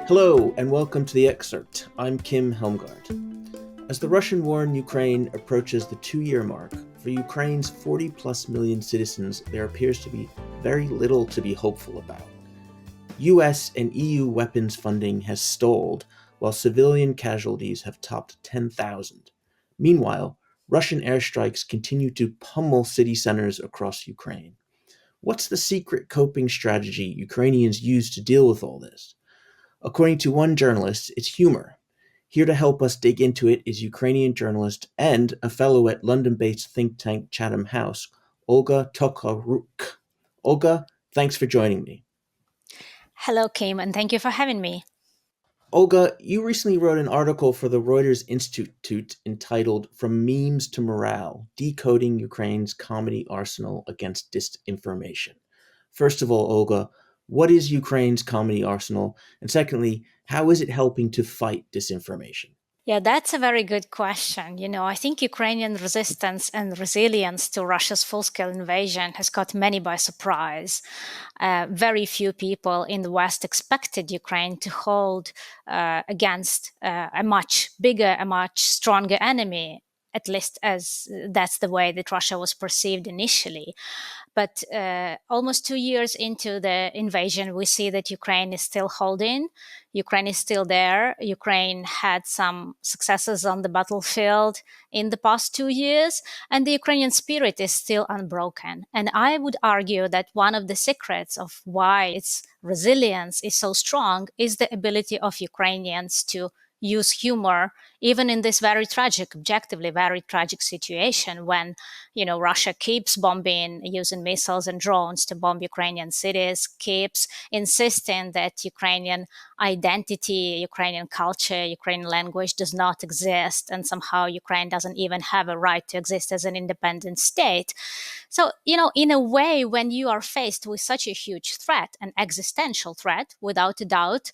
Hello, and welcome to the Excerpt. I'm Kim Helmgard. As the Russian war in Ukraine approaches the 2-year mark, for Ukraine's 40-plus million citizens, there appears to be very little to be hopeful about. US and EU weapons funding has stalled, while civilian casualties have topped 10,000. Meanwhile, Russian airstrikes continue to pummel city centers across Ukraine. What's the secret coping strategy Ukrainians use to deal with all this? According to one journalist, it's humor. Here to help us dig into it is Ukrainian journalist and a fellow at London-based think tank Chatham House, Olga Tokariuk. Olga, thanks for joining me. Hello, Kim, and thank you for having me. Olga, you recently wrote an article for the Reuters Institute entitled From Memes to Morale, Decoding Ukraine's Comedy Arsenal Against Disinformation. First of all, Olga, what is Ukraine's comedy arsenal? And secondly, how is it helping to fight disinformation? Yeah, that's a very good question. I think Ukrainian resistance and resilience to Russia's full-scale invasion has caught many by surprise. Very few people in the West expected Ukraine to hold against a much bigger, a much stronger enemy, at least as that's the way that Russia was perceived initially. But almost 2 years into the invasion, we see that Ukraine is still holding. Ukraine is still there. Ukraine had some successes on the battlefield in the past 2 years, and the Ukrainian spirit is still unbroken. And I would argue that one of the secrets of why its resilience is so strong is the ability of Ukrainians to use humor, even in this very tragic, objectively very tragic situation when, Russia keeps bombing, using missiles and drones to bomb Ukrainian cities, keeps insisting that Ukrainian identity, Ukrainian culture, Ukrainian language does not exist, and somehow Ukraine doesn't even have a right to exist as an independent state. So, in a way, when you are faced with such a huge threat, an existential threat, without a doubt,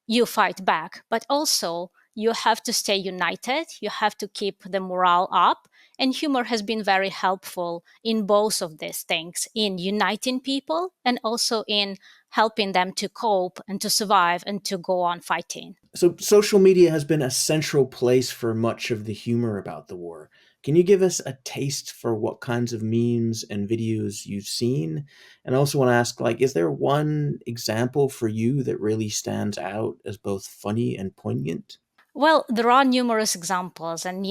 you fight back, but also you have to stay united. You have to keep the morale up. And humor has been very helpful in both of these things, in uniting people and also in helping them to cope and to survive and to go on fighting. So, social media has been a central place for much of the humor about the war. Can you give us a taste for what kinds of memes and videos you've seen? And I also want to ask, is there one example for you that really stands out as both funny and poignant? Well, there are numerous examples. And,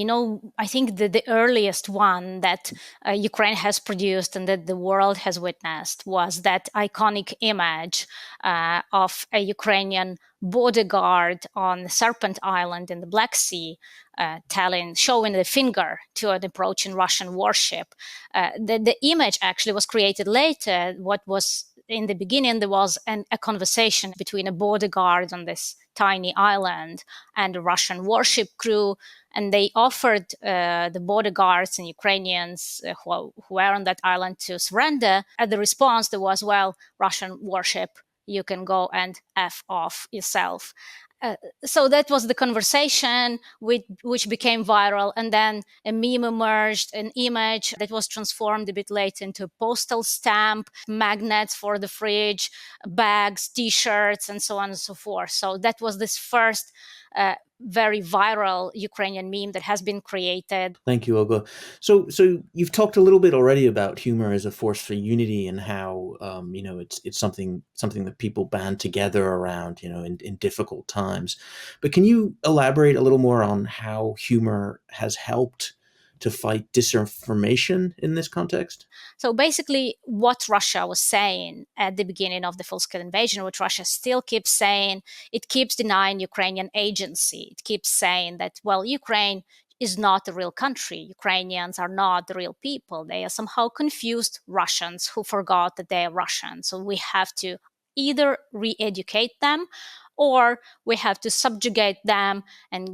I think the earliest one that Ukraine has produced and that the world has witnessed was that iconic image of a Ukrainian bodyguard on Serpent Island in the Black Sea, showing the finger to an approaching Russian warship. The image actually was created later. What was in the beginning, there was a conversation between a bodyguard on this tiny island and a Russian warship crew, and they offered the bodyguards and Ukrainians who were on that island to surrender. And the response there was, well, Russian warship, you can go and F off yourself. So that was the conversation which became viral, and then a meme emerged, an image that was transformed a bit later into a postal stamp, magnets for the fridge, bags, t-shirts, and so on and so forth. So that was this first very viral Ukrainian meme that has been created. Thank you, Olga. So you've talked a little bit already about humor as a force for unity and how it's something that people band together around in difficult times. But can you elaborate a little more on how humor has helped to fight disinformation in this context? So basically, what Russia was saying at the beginning of the full-scale invasion, what Russia still keeps saying, it keeps denying Ukrainian agency. It keeps saying that, well, Ukraine is not a real country. Ukrainians are not the real people. They are somehow confused Russians who forgot that they are Russian. So we have to either re-educate them or we have to subjugate them and,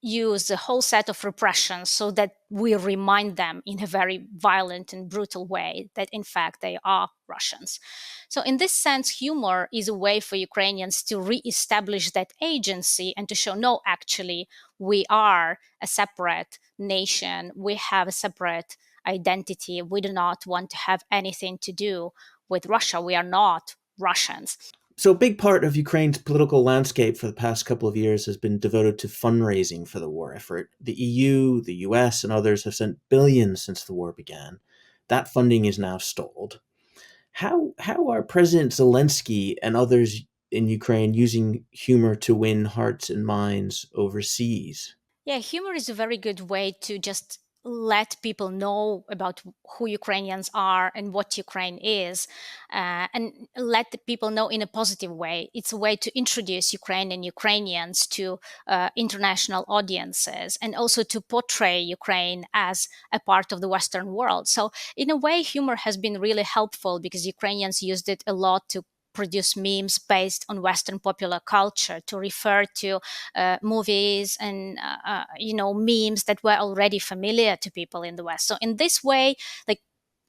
use a whole set of repressions so that we remind them in a very violent and brutal way that in fact they are Russians. So in this sense, humor is a way for Ukrainians to re-establish that agency and to show, no, actually, we are a separate nation. We have a separate identity. We do not want to have anything to do with Russia. We are not Russians. So, a big part of Ukraine's political landscape for the past couple of years has been devoted to fundraising for the war effort. The EU, the US, and others have sent billions since the war began. That funding is now stalled. How are President Zelensky and others in Ukraine using humor to win hearts and minds overseas? Yeah, humor is a very good way to just let people know about who Ukrainians are and what Ukraine is, and let the people know in a positive way. It's a way to introduce Ukraine and Ukrainians to international audiences and also to portray Ukraine as a part of the Western world. So, in a way, humor has been really helpful because Ukrainians used it a lot to produce memes based on Western popular culture to refer to movies and memes that were already familiar to people in the West. So in this way, like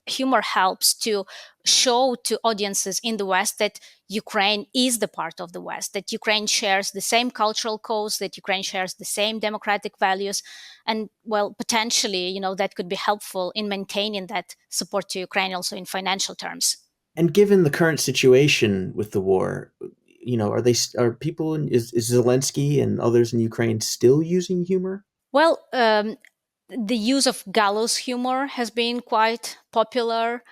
humor helps to show to audiences in the West that Ukraine is the part of the West, that Ukraine shares the same cultural codes, that Ukraine shares the same democratic values, and well, potentially, that could be helpful in maintaining that support to Ukraine also in financial terms. And given the current situation with the war, are people is Zelensky and others in Ukraine still using humor? Well, the use of gallows humor has been quite popular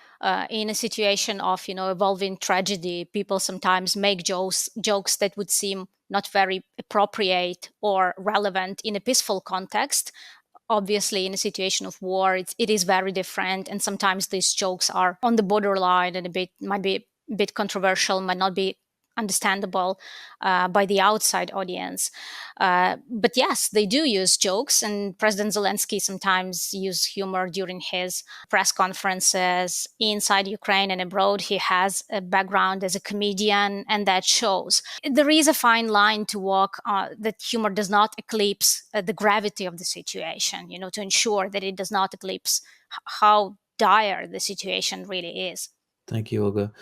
in a situation of evolving tragedy. People sometimes make jokes that would seem not very appropriate or relevant in a peaceful context. Obviously, in a situation of war, it is very different, and sometimes these jokes are on the borderline and a bit might be a bit controversial, might not be understandable by the outside audience. But yes, they do use jokes, and President Zelensky sometimes use humor during his press conferences inside Ukraine and abroad. He has a background as a comedian, and that shows. There is a fine line to walk that humor does not eclipse the gravity of the situation, to ensure that it does not eclipse how dire the situation really is. Thank you, Olga.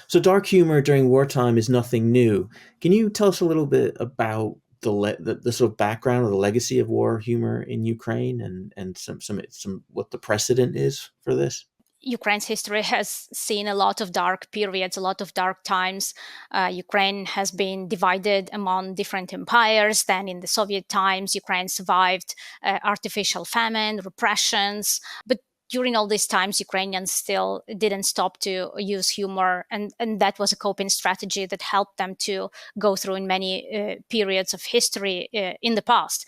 So, dark humor during wartime is nothing new. Can you tell us a little bit about the sort of background or the legacy of war humor in Ukraine and some what the precedent is for this? Ukraine's history has seen a lot of dark periods, a lot of dark times. Ukraine has been divided among different empires. Then, in the Soviet times, Ukraine survived artificial famine, repressions. But during all these times, Ukrainians still didn't stop to use humor, and that was a coping strategy that helped them to go through in many periods of history in the past.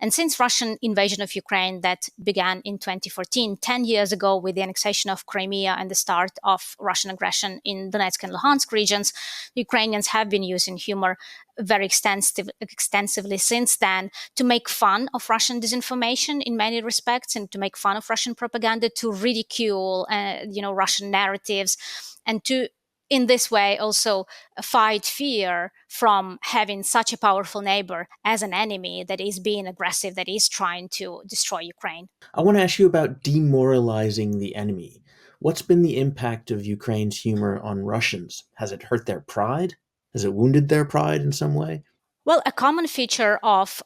And since Russian invasion of Ukraine that began in 2014, 10 years ago with the annexation of Crimea and the start of Russian aggression in Donetsk and Luhansk regions, Ukrainians have been using humor very extensively since then to make fun of Russian disinformation in many respects and to make fun of Russian propaganda, to ridicule, Russian narratives, and to in this way also fight fear from having such a powerful neighbor as an enemy that is being aggressive, that is trying to destroy Ukraine. I want to ask you about demoralizing the enemy. What's been the impact of Ukraine's humor on Russians? Has it hurt their pride? Has it wounded their pride in some way? Well, a common feature of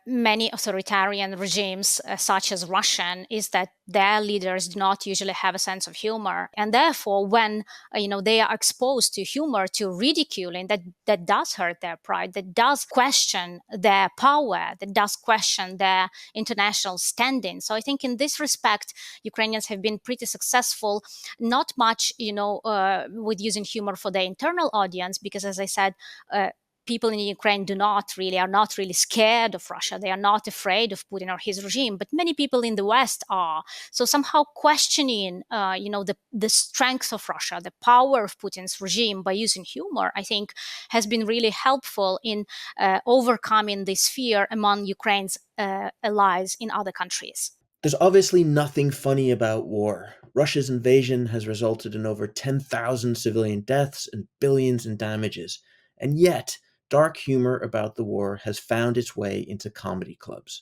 many authoritarian regimes, such as Russian, is that their leaders do not usually have a sense of humor, and therefore, when they are exposed to humor, to ridiculing, that does hurt their pride, that does question their power, that does question their international standing. So, I think in this respect, Ukrainians have been pretty successful. Not much, with using humor for their internal audience, because, as I said. People in Ukraine are not really scared of Russia. They are not afraid of Putin or his regime, but many people in the West are. So somehow questioning, the strength of Russia, the power of Putin's regime by using humor, I think, has been really helpful in overcoming this fear among Ukraine's allies in other countries. There's obviously nothing funny about war. Russia's invasion has resulted in over 10,000 civilian deaths and billions in damages. And yet, dark humor about the war has found its way into comedy clubs.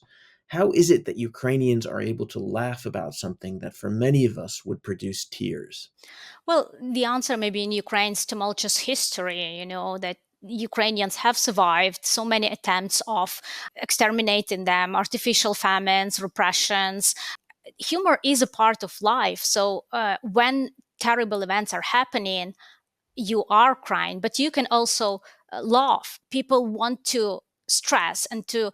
How is it that Ukrainians are able to laugh about something that for many of us would produce tears? Well, the answer may be in Ukraine's tumultuous history, that Ukrainians have survived so many attempts of exterminating them, artificial famines, repressions. Humor is a part of life. So when terrible events are happening, you are crying, but you can also laugh. People want to stress and to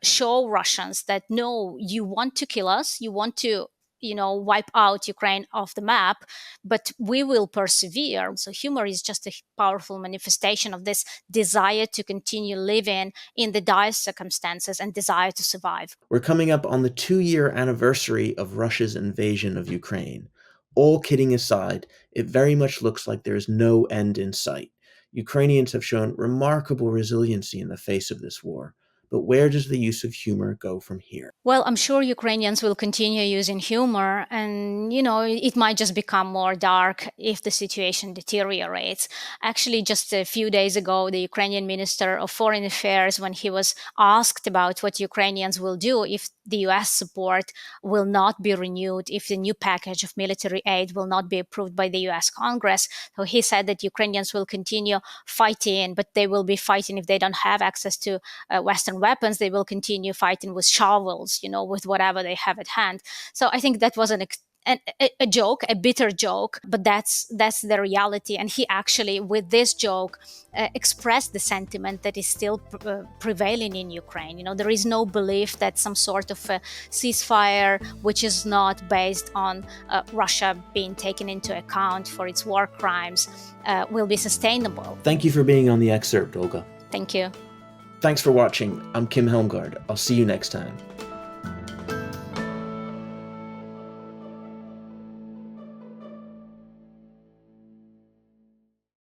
show Russians that no, you want to kill us, you want to wipe out Ukraine off the map, but we will persevere. So humor is just a powerful manifestation of this desire to continue living in the dire circumstances and desire to survive. We're coming up on the 2-year anniversary of Russia's invasion of Ukraine. All kidding aside, it very much looks like there is no end in sight. Ukrainians have shown remarkable resiliency in the face of this war. But where does the use of humor go from here? Well, I'm sure Ukrainians will continue using humor, and it might just become more dark if the situation deteriorates. Actually, just a few days ago, the Ukrainian Minister of Foreign Affairs, when he was asked about what Ukrainians will do if the US support will not be renewed, if the new package of military aid will not be approved by the US Congress, so he said that Ukrainians will continue fighting, but they will be fighting if they don't have access to Western weapons. They will continue fighting with shovels, with whatever they have at hand. So I think that was a joke, a bitter joke, but that's the reality. And he actually, with this joke, expressed the sentiment that is still prevailing in Ukraine. There is no belief that some sort of a ceasefire, which is not based on Russia being taken into account for its war crimes, will be sustainable. Thank you for being on the Excerpt, Olga. Thank you. Thanks for watching. I'm Kim Helmgard. I'll see you next time.